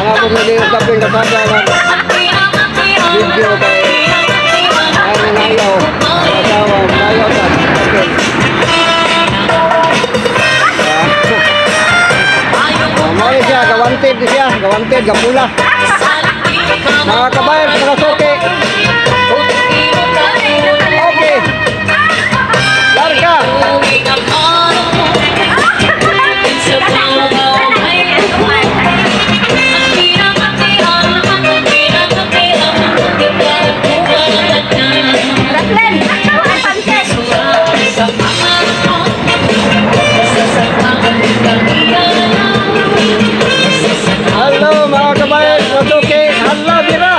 Mga bumili yung kaping kasada ng video kay ay nangayaw. Ang asawa, nangayaw na. Mali siya, gawanted siya. Gawanted, gapula. Mga kabayan, mga soke. Okay. Larga. Halo mga kabayan, soke. Halo bira.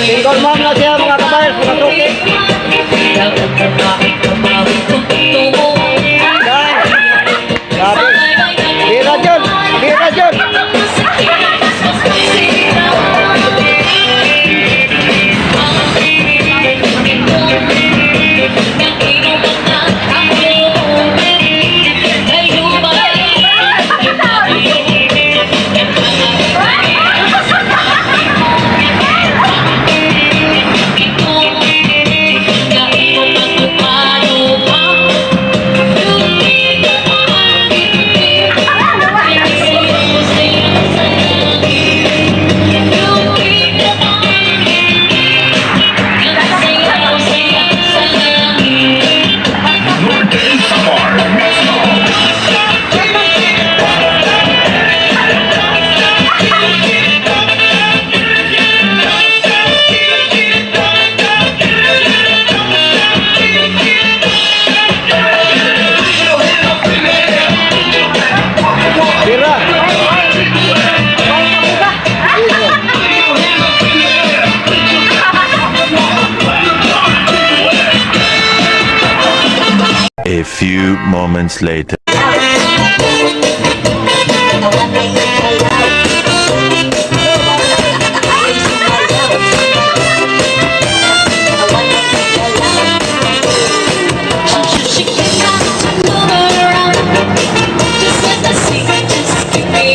Single mom na siya mga kabayan, mga soke. Grabe. Bira dyan. Bira dyan. A few moments later. Just let the secret just keep me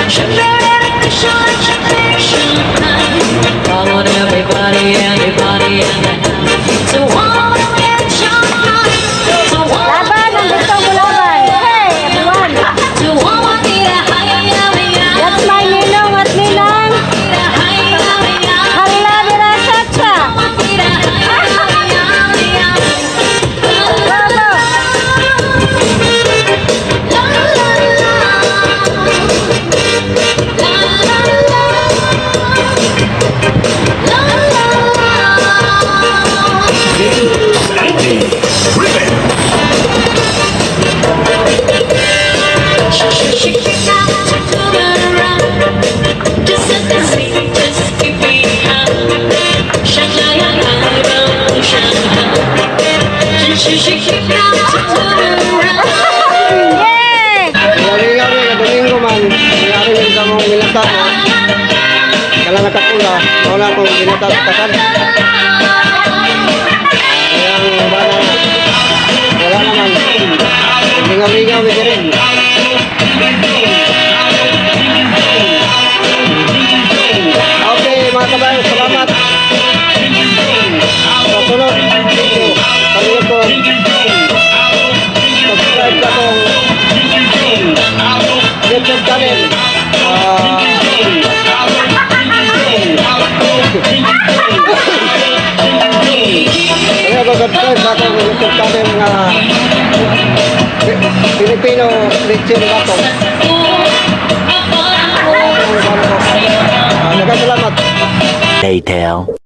Come on, everybody, everybody, so all get your mind. So all Laban, ang gusto mo laban. Hey, everyone. so all I need a higher, That's my ninong at ninang. Hala, mira, sacha. Yay! Lingaw-lingaw ni Domingo man. Nangyari yung sa mong milata. Kala nakapula. Wala akong milata takan. Kayang bala. Wala naman. Lingaw-lingaw ni rin. Okay mga kabayan, salamat. Sa sunod video, kami po subscribe ka kong YouTube channel. Kaya mag-subscribe sa akong YouTube channel nga Filipino Christian ako. Nagkasalamat. Later.